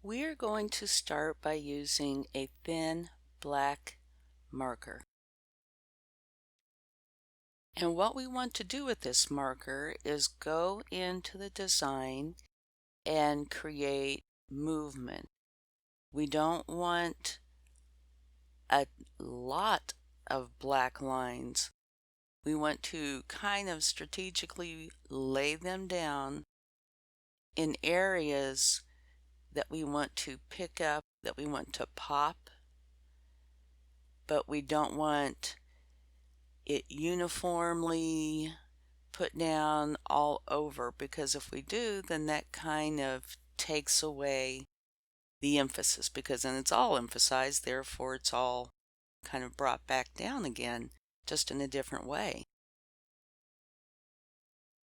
We're going to start by using a thin black marker. And what we want to do with this marker is go into the design and create movement. We don't want a lot of black lines. We want to kind of strategically lay them down in areas that we want to pick up, that we want to pop, but we don't want it uniformly put down all over, because if we do, then that kind of takes away the emphasis, because then it's all emphasized, therefore it's all kind of brought back down again, just in a different way.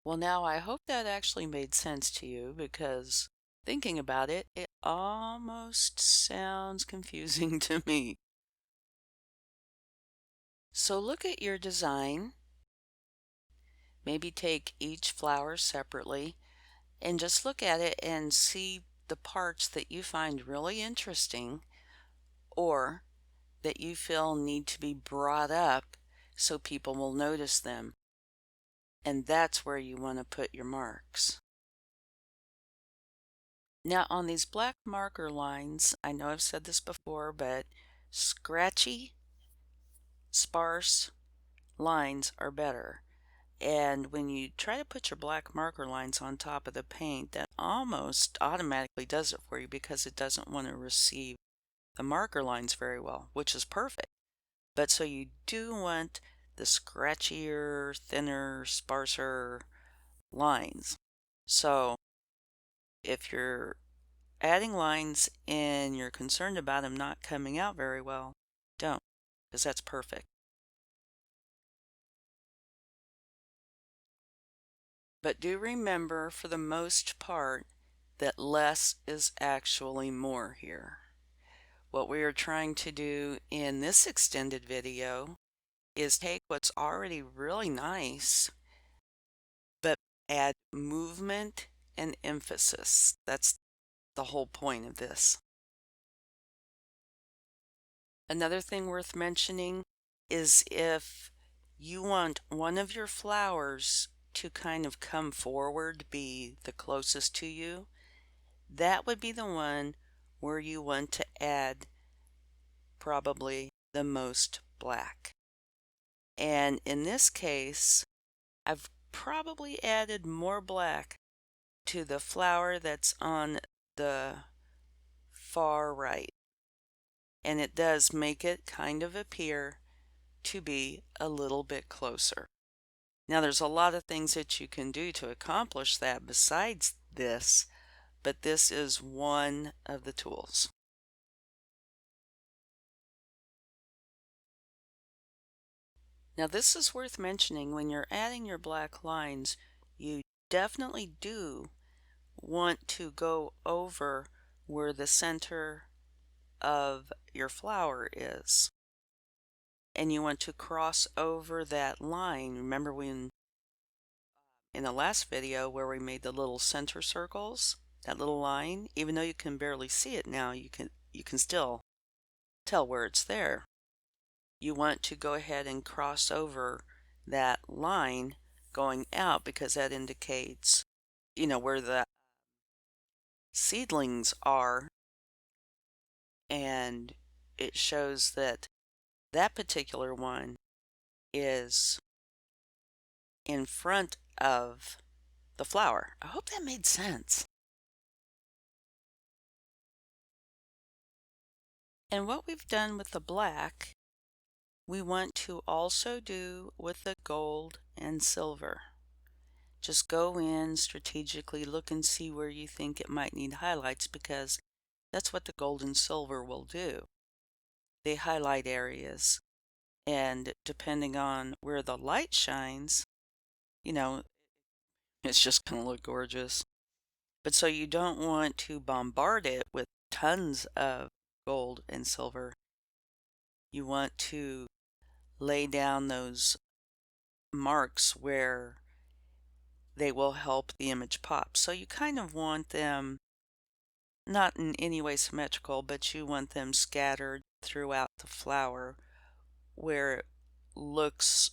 Well, now I hope that actually made sense to you, because thinking about it, it almost sounds confusing to me. So look at your design. Maybe take each flower separately and just look at it and see the parts that you find really interesting or that you feel need to be brought up so people will notice them. And that's where you want to put your marks. Now on these black marker lines, I know I've said this before, but scratchy, sparse lines are better. And when you try to put your black marker lines on top of the paint, that almost automatically does it for you, because it doesn't want to receive the marker lines very well, which is perfect. But so you do want the scratchier, thinner, sparser lines. So if you're adding lines and you're concerned about them not coming out very well, don't, because that's perfect. But do remember, for the most part, that less is actually more here. What we are trying to do in this extended video is take what's already really nice, but add movement and emphasis. That's the whole point of this. Another thing worth mentioning is if you want one of your flowers to kind of come forward, be the closest to you, that would be the one where you want to add probably the most black. And in this case, I've probably added more black to the flower that's on the far right. And it does make it kind of appear to be a little bit closer. Now there's a lot of things that you can do to accomplish that besides this, but this is one of the tools. Now this is worth mentioning: when you're adding your black lines, you definitely do want to go over where the center of your flower is. And you want to cross over that line. Remember when in the last video where we made the little center circles, that little line, even though you can barely see it now, you can still tell where it's there. You want to go ahead and cross over that line going out, because that indicates, where the seedlings are, and it shows that that particular one is in front of the flower. I hope that made sense. And what we've done with the black, we want to also do with the gold and silver. Just go in strategically, look and see where you think it might need highlights, because that's what the gold and silver will do. They highlight areas, and depending on where the light shines, it's just going to look gorgeous. But so you don't want to bombard it with tons of gold and silver. You want to lay down those marks where they will help the image pop. So you kind of want them not in any way symmetrical, but you want them scattered throughout the flower where it looks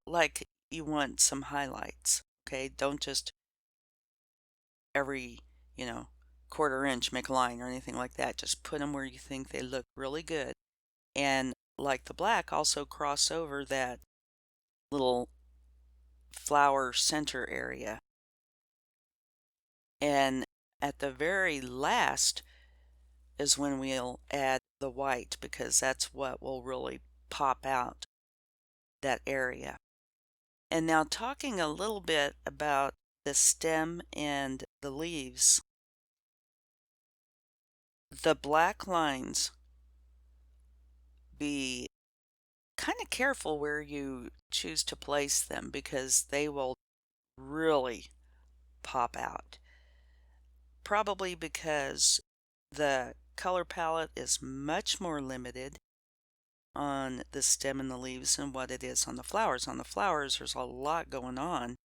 like you want some highlights. Okay, don't just every, you know, quarter inch make a line or anything like that. Just put them where you think they look really good. And like the black, also cross over that little flower center area. And at the very last is when we'll add the white, because that's what will really pop out that area. And now talking a little bit about the stem and the leaves, the black lines, be kind of careful where you choose to place them because they will really pop out. Probably because the color palette is much more limited on the stem and the leaves than what it is on the flowers. On the flowers, there's a lot going on.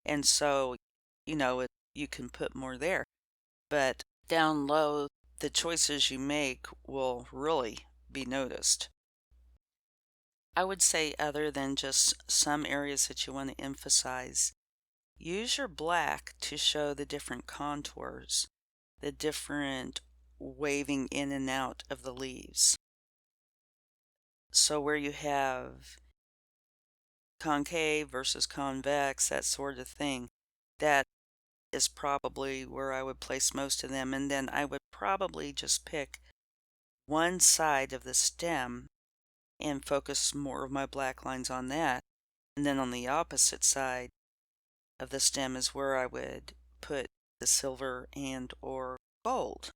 And so, you can put more there. But down low, the choices you make will really be noticed. I would say, other than just some areas that you want to emphasize, use your black to show the different contours, the different waving in and out of the leaves. So where you have concave versus convex, that sort of thing, that is probably where I would place most of them. And then I would probably just pick one side of the stem and focus more of my black lines on that. And then on the opposite side of the stem is where I would put the silver and or gold.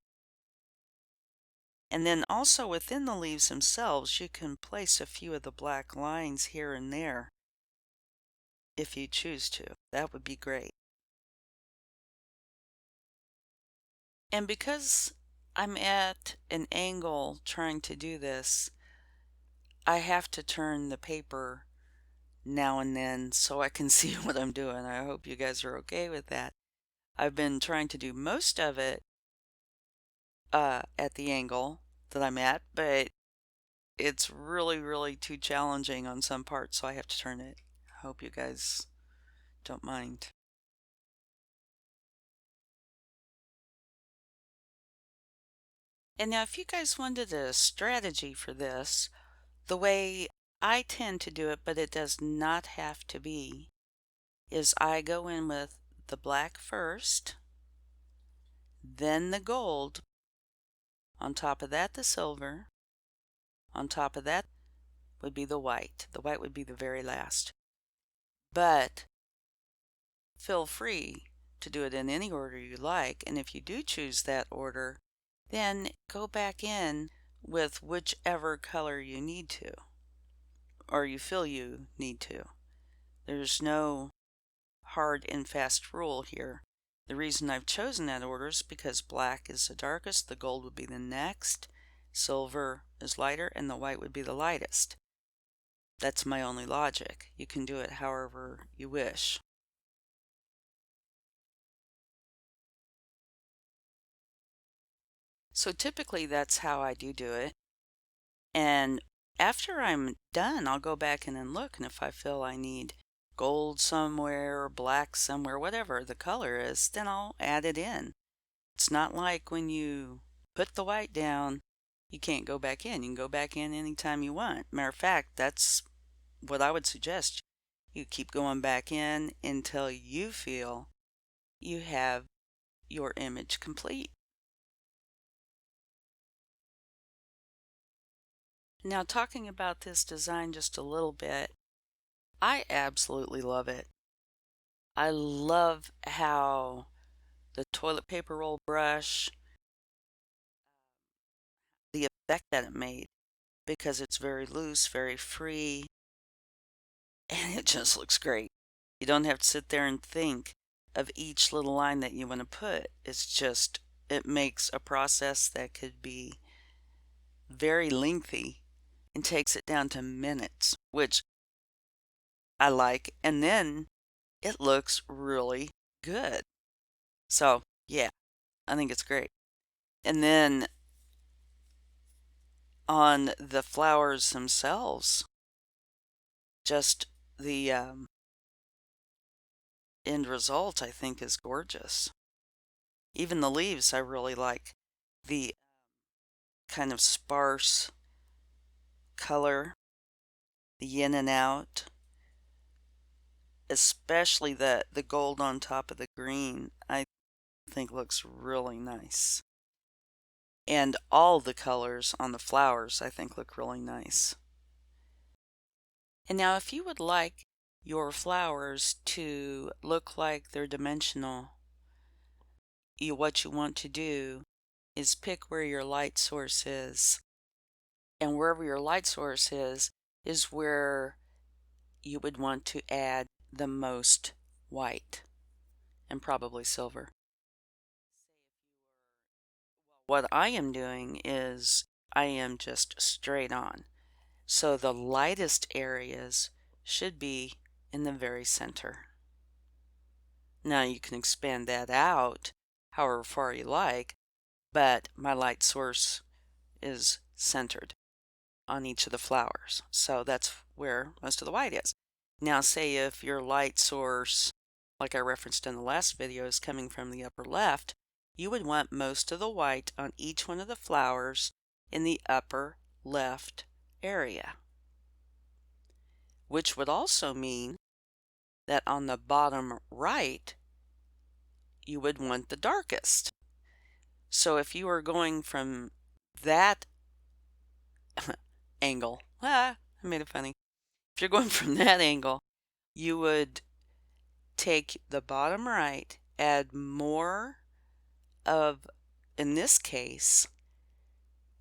And then also within the leaves themselves, you can place a few of the black lines here and there if you choose to. That would be great. And because I'm at an angle trying to do this, I have to turn the paper now and then so I can see what I'm doing. I hope you guys are okay with that. I've been trying to do most of it at the angle that I'm at, but it's really, really too challenging on some parts, so I have to turn it. I hope you guys don't mind. And now if you guys wanted a strategy for this, the way I tend to do it, but it does not have to be, is I go in with the black first, then the gold, on top of that the silver, on top of that would be the white. The white would be the very last. But feel free to do it in any order you like, and if you do choose that order, then go back in with whichever color you need to, or you feel you need to. There's no hard and fast rule here. The reason I've chosen that order is because black is the darkest, the gold would be the next, silver is lighter, and the white would be the lightest. That's my only logic. You can do it however you wish. So typically that's how I do it. And after I'm done, I'll go back in and look, and if I feel I need gold somewhere or black somewhere, whatever the color is, then I'll add it in. It's not like when you put the white down, you can't go back in. You can go back in anytime you want. Matter of fact, that's what I would suggest. You keep going back in until you feel you have your image complete. Now, talking about this design just a little bit, I absolutely love it. I love how the toilet paper roll brush, the effect that it made, because it's very loose, very free, and it just looks great. You don't have to sit there and think of each little line that you want to put. It makes a process that could be very lengthy and takes it down to minutes, which I like. And then it looks really good. So, yeah, I think it's great. And then on the flowers themselves, just the end result I think is gorgeous. Even the leaves I really like. The kind of sparse color, the in and out, especially the gold on top of the green, I think looks really nice. And all the colors on the flowers I think look really nice. And now if you would like your flowers to look like they're dimensional, what you want to do is pick where your light source is. And wherever your light source is where you would want to add the most white and probably silver. What I am doing is I am just straight on. So the lightest areas should be in the very center. Now you can expand that out however far you like, but my light source is centered on each of the flowers. So that's where most of the white is. Now say if your light source, like I referenced in the last video, is coming from the upper left, you would want most of the white on each one of the flowers in the upper left area. Which would also mean that on the bottom right, you would want the darkest. So if you were going from that angle, I made it funny. If you're going from that angle, you would take the bottom right, add more of, in this case,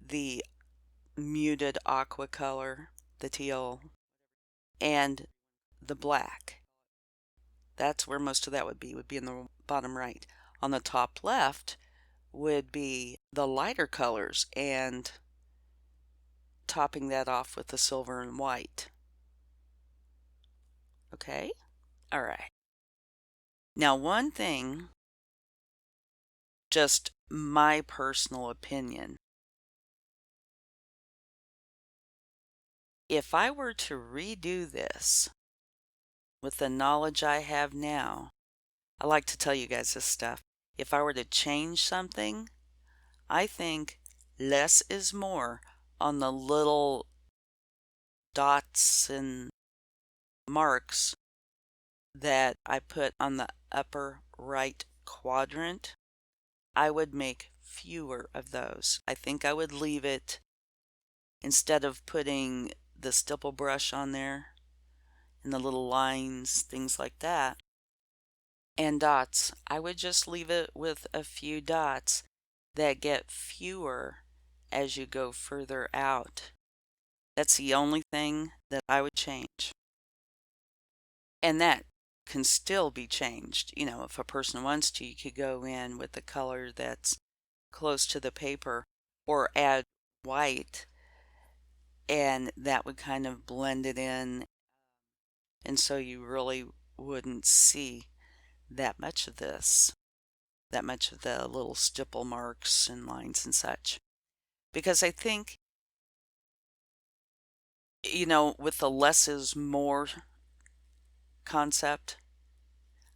the muted aqua color, the teal, and the black. That's where most of that would be in the bottom right. On the top left would be the lighter colors and topping that off with the silver and white. Okay? All right. Now, one thing, just my personal opinion, if I were to redo this with the knowledge I have now, I like to tell you guys this stuff. If I were to change something, I think less is more on the little dots and marks that I put on the upper right quadrant. I would make fewer of those. I think I would leave it, instead of putting the stipple brush on there and the little lines, things like that, and dots, I would just leave it with a few dots that get fewer as you go further out. That's the only thing that I would change. And that can still be changed. You know, if a person wants to, you could go in with the color that's close to the paper or add white, and that would kind of blend it in, and so you really wouldn't see that much of this, that much of the little stipple marks and lines and such. Because I think, you know, with the less is more concept,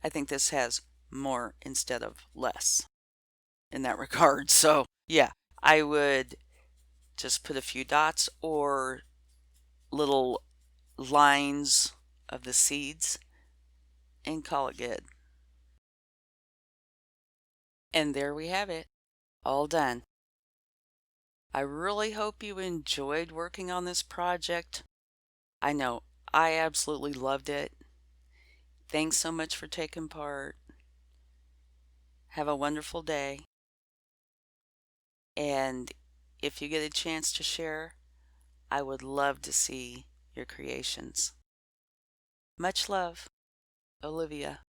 I think this has more instead of less in that regard. So yeah, I would just put a few dots or little lines of the seeds and call it good. And there we have it, all done. I really hope you enjoyed working on this project. I know I absolutely loved it. Thanks so much for taking part. Have a wonderful day. And if you get a chance to share, I would love to see your creations. Much love, Olivia.